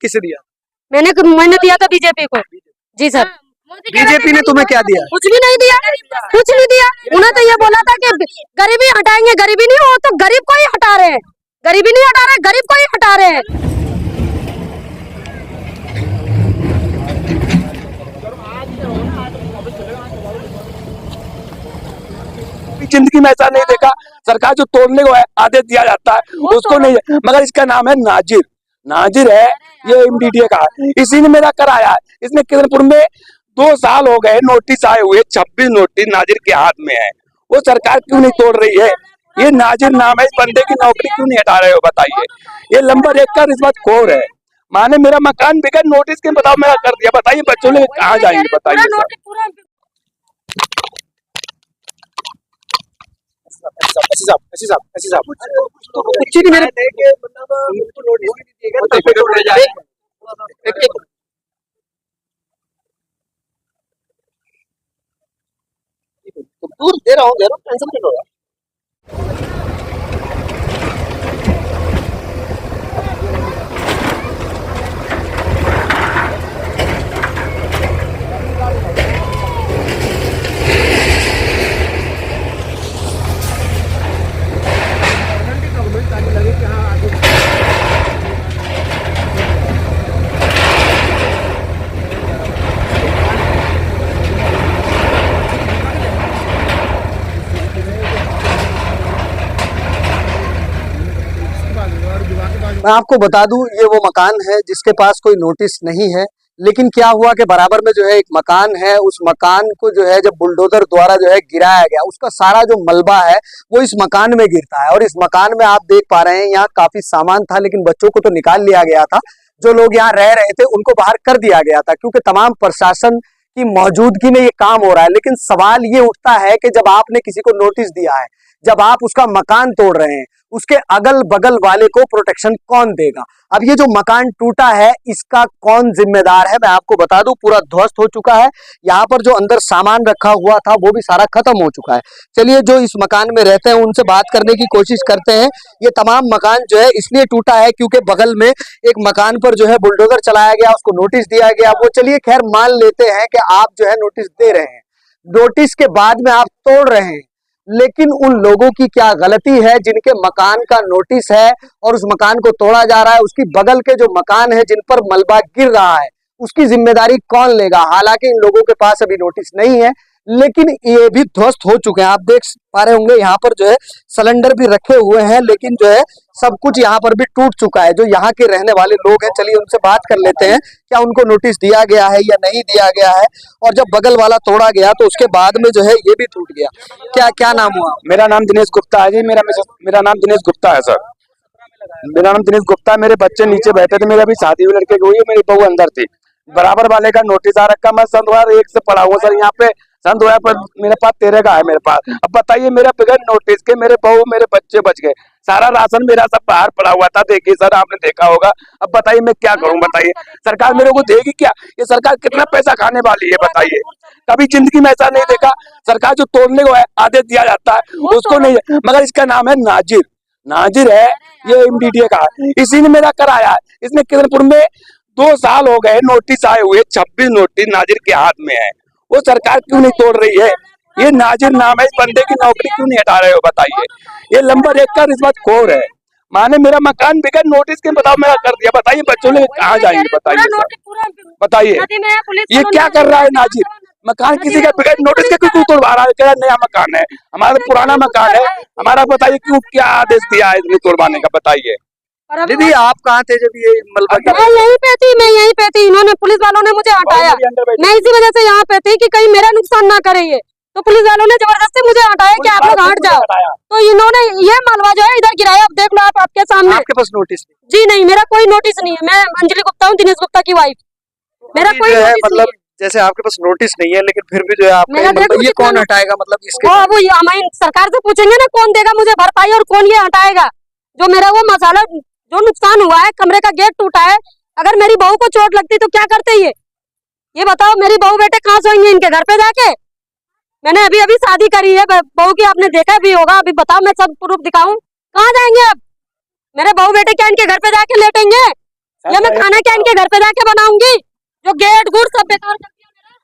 किसे दिया? मैंने दिया था बीजेपी को। जी सर। बीजेपी ने तुम्हें क्या दिया? कुछ भी नहीं दिया, कुछ नहीं दिया। उन्हें तो ये बोला था कि गरीबी हटाएंगे, गरीबी नहीं, वो तो गरीब को ही हटा रहे हैं। गरीबी नहीं हटा रहे, गरीब को ही हटा रहे हैं। जिंदगी में ऐसा नहीं देखा। सरकार जो तोड़ने को है आदेश दिया जाता है उसको नहीं है, मगर इसका नाम है नाजिर। नाजिर है ये एमडीडीए का, इसी ने मेरा कराया है। इसने किरणपुर में 2 साल हो गए नोटिस आए हुए, 26 नोटिस नाजिर के हाथ में है। वो सरकार क्यों नहीं तोड़ रही है? ये नाजिर नाम है, इस बंदे की नौकरी क्यों नहीं हटा रहे हो बताइए? ये नंबर 1 का रिश्वतखोर है। माने मेरा मकान बिगड़ नोटिस के बताओ मेरा कर दिया, बताइए बच्चों लोग कहाँ जाएंगे बताइए सर? कुछ नहीं मेरे दूर दे रहा हूँ, टेंशन नहीं लो। मैं आपको बता दूं, ये वो मकान है जिसके पास कोई नोटिस नहीं है, लेकिन क्या हुआ कि बराबर में जो है एक मकान है, उस मकान को जो है जब बुलडोजर द्वारा जो है गिराया गया, उसका सारा जो मलबा है वो इस मकान में गिरता है। और इस मकान में आप देख पा रहे हैं यहाँ काफी सामान था, लेकिन बच्चों को तो निकाल लिया गया था। जो लोग यहाँ रह रहे थे उनको बाहर कर दिया गया था, क्योंकि तमाम प्रशासन की मौजूदगी में ये काम हो रहा है। लेकिन सवाल ये उठता है कि जब आपने किसी को नोटिस दिया है, जब आप उसका मकान तोड़ रहे हैं, उसके अगल बगल वाले को प्रोटेक्शन कौन देगा? अब ये जो मकान टूटा है इसका कौन जिम्मेदार है? मैं आपको बता दूं, पूरा ध्वस्त हो चुका है। यहाँ पर जो अंदर सामान रखा हुआ था वो भी सारा खत्म हो चुका है। चलिए जो इस मकान में रहते हैं उनसे बात करने की कोशिश करते हैं। ये तमाम मकान जो है इसलिए टूटा है क्योंकि बगल में एक मकान पर जो है बुलडोजर चलाया गया, उसको नोटिस दिया गया। वो चलिए खैर मान लेते हैं कि आप जो है नोटिस दे रहे हैं, नोटिस के बाद में आप तोड़ रहे हैं, लेकिन उन लोगों की क्या गलती है जिनके मकान का नोटिस है और उस मकान को तोड़ा जा रहा है? उसकी बगल के जो मकान है जिन पर मलबा गिर रहा है उसकी जिम्मेदारी कौन लेगा? हालांकि इन लोगों के पास अभी नोटिस नहीं है, लेकिन ये भी ध्वस्त हो चुके हैं। आप देख पा रहे होंगे यहाँ पर जो है सिलेंडर भी रखे हुए हैं, लेकिन जो है सब कुछ यहाँ पर भी टूट चुका है। जो यहाँ के रहने वाले लोग हैं, चलिए उनसे बात कर लेते हैं, क्या उनको नोटिस दिया गया है या नहीं दिया गया है? और जब बगल वाला तोड़ा गया तो उसके बाद में जो है ये भी टूट गया। क्या नाम हुआ? मेरा नाम दिनेश गुप्ता है जी। मेरा नाम दिनेश गुप्ता है सर। मेरा नाम दिनेश गुप्ता है। मेरे बच्चे नीचे बैठे थे, मेरी अभी शादी हुई लड़के की हुई है, मेरी बहू अंदर थी। बराबर वाले का नोटिस आ रखा, मैं संत 1 से पढ़ा हुआ सर। यहाँ पे संत पर मेरे पास 13 का है मेरे पास। अब बताइए मेरा बिगड़ नोटिस के मेरे बहू मेरे बच्चे बच गए, सारा राशन मेरा सब बाहर पड़ा हुआ था। देखिए सर, आपने देखा होगा। अब बताइए मैं क्या करूं? बताइए सरकार मेरे को देगी क्या? ये सरकार कितना पैसा खाने वाली है बताइए? कभी जिंदगी में ऐसा नहीं देखा। सरकार जो तोड़ने को है आदेश दिया जाता है उसको नहीं है, मगर इसका नाम है नाजिर। नाजिर है ये एमडीडीए का, इसी ने मेरा कराया है। इसने किरणपुर में 2 साल हो गए नोटिस आए हुए, 26 नोटिस नाजिर के हाथ में है। वो सरकार क्यों नहीं तोड़ रही है? ये नाजिर नाम है, इस बंदे की नौकरी क्यों नहीं हटा रहे हो बताइए? ये नंबर 1 का रिश्वतखोर है। माने मेरा मकान बिगड़ नोटिस के बताओ मेरा कर दिया, बताइए बच्चों लोग कहाँ जाएंगे बताइए सर? बताइए ये क्या कर रहा है नाजिर? मकान किसी का बिगड़ नोटिस के क्यों तोड़वा रहा है? क्या नया मकान है हमारा, पुराना मकान है हमारा। बताइए क्यों क्या आदेश दिया है इसने तोड़वाने का? बताइए दीदी आप कहाँ थे जब ये मलबा? मैं यहीं पे थी। इन्होंने पुलिस वालों ने मुझे हटाया। मैं इसी वजह से यहाँ पे थी कि कहीं मेरा नुकसान ना करे ये, तो पुलिस वालों ने जबरदस्ती मुझे हटाया कि आप लोग हट जाओ। तो इन्होंने ये मलबा जो है इधर गिराया। अब देख लो आप, आपके सामने। आपके पास नोटिस? जी नहीं, मेरा कोई नोटिस नहीं है। मैं अंजलि गुप्ता हूँ, दिनेश गुप्ता की वाइफ। मेरा कोई मतलब जैसे आपके पास नोटिस नहीं है लेकिन फिर भी जो है आपका ये कौन हटाएगा? मतलब इसके वो हम सरकार से पूछेंगे ना, कौन देगा मुझे भरपाई और कौन ये हटाएगा? जो मेरा वो मसाला जो नुकसान हुआ है, कमरे का गेट टूटा है, अगर मेरी बहू को चोट लगती तो क्या करते ये बताओ? मेरी बहू बेटे कहाँ सोएंगे? इनके घर पे जाके? मैंने अभी अभी शादी करी है बहू की, आपने देखा भी होगा। अभी बताओ मैं सब प्रूफ दिखाऊं? कहाँ जाएंगे अब मेरे बहू बेटे? क्या इनके घर पे जाके लेटेंगे? या मैं खाना क्या इनके घर पे जाके बनाऊंगी? जो गेट गुड़ सब बेकार कर दिया मेरा,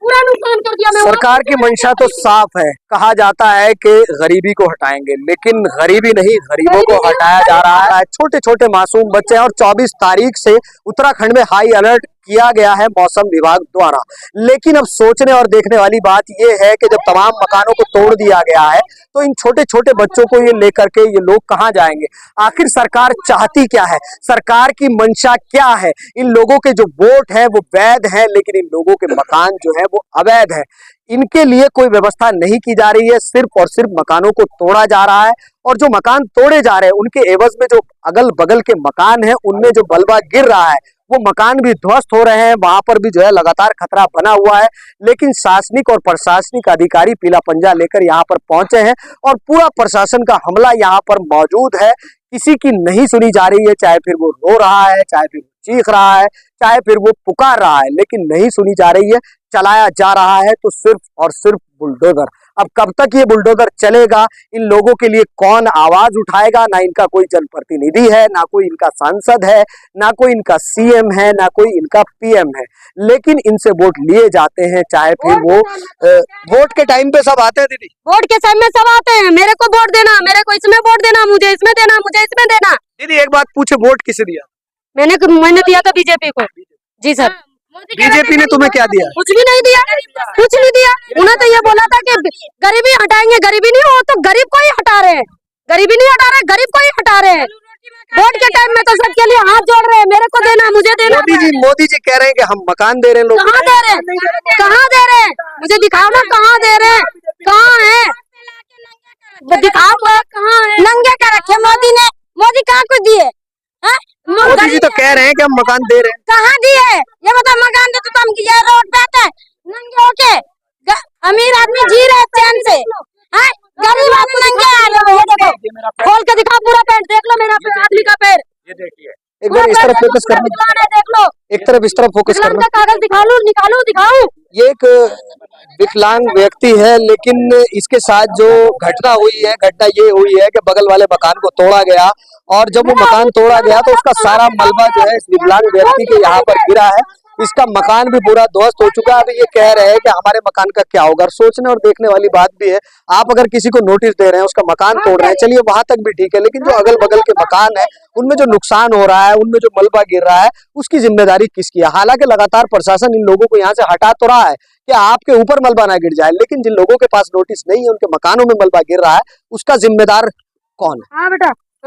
पूरा नुकसान कर दिया। मैं सरकार की मंशा तो साफ है, कहा जाता है कि गरीबी को हटाएंगे, लेकिन गरीबी नहीं, गरीबों को हटाया जा रहा है। छोटे छोटे मासूम बच्चे हैं और 24 तारीख से उत्तराखंड में हाई अलर्ट किया गया है मौसम विभाग द्वारा। लेकिन अब सोचने और देखने वाली बात यह है कि जब तमाम मकानों को तोड़ दिया गया है तो इन छोटे छोटे बच्चों को ये लेकर के ये लोग कहाँ जाएंगे? आखिर सरकार चाहती क्या है? सरकार की मंशा क्या है? इन लोगों के जो वोट है वो वैध है, लेकिन इन लोगों के मकान जो है वो अवैध है। इनके लिए कोई व्यवस्था नहीं की जा रही है, सिर्फ और सिर्फ मकानों को तोड़ा जा रहा है। और जो मकान तोड़े जा रहे हैं उनके एवज में जो अगल बगल के मकान है उनमें जो मलबा गिर रहा है वो मकान भी ध्वस्त हो रहे हैं, वहां पर भी जो है लगातार खतरा बना हुआ है। लेकिन शासनिक और प्रशासनिक अधिकारी पीला पंजा लेकर यहाँ पर पहुंचे हैं और पूरा प्रशासन का हमला यहाँ पर मौजूद है। किसी की नहीं सुनी जा रही है, चाहे फिर वो रो रहा है, चाहे फिर चीख रहा है, चाहे फिर वो पुकार रहा है, लेकिन नहीं सुनी जा रही है। चलाया जा रहा है तो सिर्फ और सिर्फ बुलडोजर। अब कब तक ये बुलडोजर चलेगा? इन लोगों के लिए कौन आवाज उठाएगा? ना इनका कोई जनप्रतिनिधि है, ना कोई इनका सांसद है, ना कोई इनका सीएम है, ना कोई इनका पीएम है, लेकिन इनसे वोट लिए जाते हैं। चाहे फिर वो वोट के टाइम पे सब आते हैं। दीदी, वोट के टाइम में सब आते हैं, मेरे को वोट देना, मेरे को इसमें वोट देना, मुझे इसमें देना, मुझे इसमें देना। दीदी एक बात पूछे, वोट किसे दिया? मैंने दिया था बीजेपी को। जी सर। बीजेपी ने तुम्हें क्या दिया? कुछ भी नहीं दिया, कुछ नहीं दिया। उन्होंने तो ये बोला था कि गरीबी हटाएंगे, गरीबी नहीं, वो तो गरीब को ही हटा रहे हैं, गरीबी नहीं हटा रहे, गरीब को ही हटा रहे हैं। वोट के टाइम में तो सबके लिए हाथ जोड़ रहे हैं, मेरे को देना, मुझे देना। मोदी जी कह रहे हैं कि हम मकान दे रहे हैं। लोग कहाँ दे रहे हैं? कहाँ दे रहे हैं? मुझे दिखाओ ना, कहाँ दे रहे हैं? कहाँ है? दिखाओ कहाँ है? नंगे कर रखे मोदी ने। मोदी कहाँ कुछ दिए? मोदी जी तो कह रहे हैं कि हम मकान दे रहे हैं। कहाँ दिए? ये बता, मकान दे तो तुम किया, रोड पे आते नंगे होके। अमीर आदमी जी रहे चैन से, गरीब आदमी नंगे आ रहे हो। ये देखो, खोल के दिखा पूरा पैर, देख लो मेरा आदमी का पैर। ये देखिए, एक बार इस तरफ फोकस करना, देख लो, एक तरफ इस तरफ फोकस करना। कागज दिखाओ, निकालो, दिखाओ। ये एक विकलांग व्यक्ति है, लेकिन इसके साथ जो घटना हुई है, घटना ये हुई है कि बगल वाले मकान को तोड़ा गया और जब वो मकान तोड़ा गया तो उसका सारा मलबा जो है इस विकलांग व्यक्ति के यहाँ पर गिरा है। इसका मकान भी पूरा ध्वस्त हो चुका है। अभी ये कह रहे हैं कि हमारे मकान का क्या होगा। सोचने और देखने वाली बात भी है, आप अगर किसी को नोटिस दे रहे हैं, उसका मकान तोड़ रहे हैं, चलिए वहां तक भी ठीक है, लेकिन जो अगल बगल के मकान है उनमें जो नुकसान हो रहा है, उनमें जो मलबा गिर रहा है, उसकी जिम्मेदारी किसकी है? हालांकि लगातार प्रशासन इन लोगों को यहाँ से हटा तो रहा है कि आपके ऊपर मलबा ना गिर जाए, लेकिन जिन लोगों के पास नोटिस नहीं है, उनके मकानों में मलबा गिर रहा है, उसका जिम्मेदार कौन है? हाँ बेटा,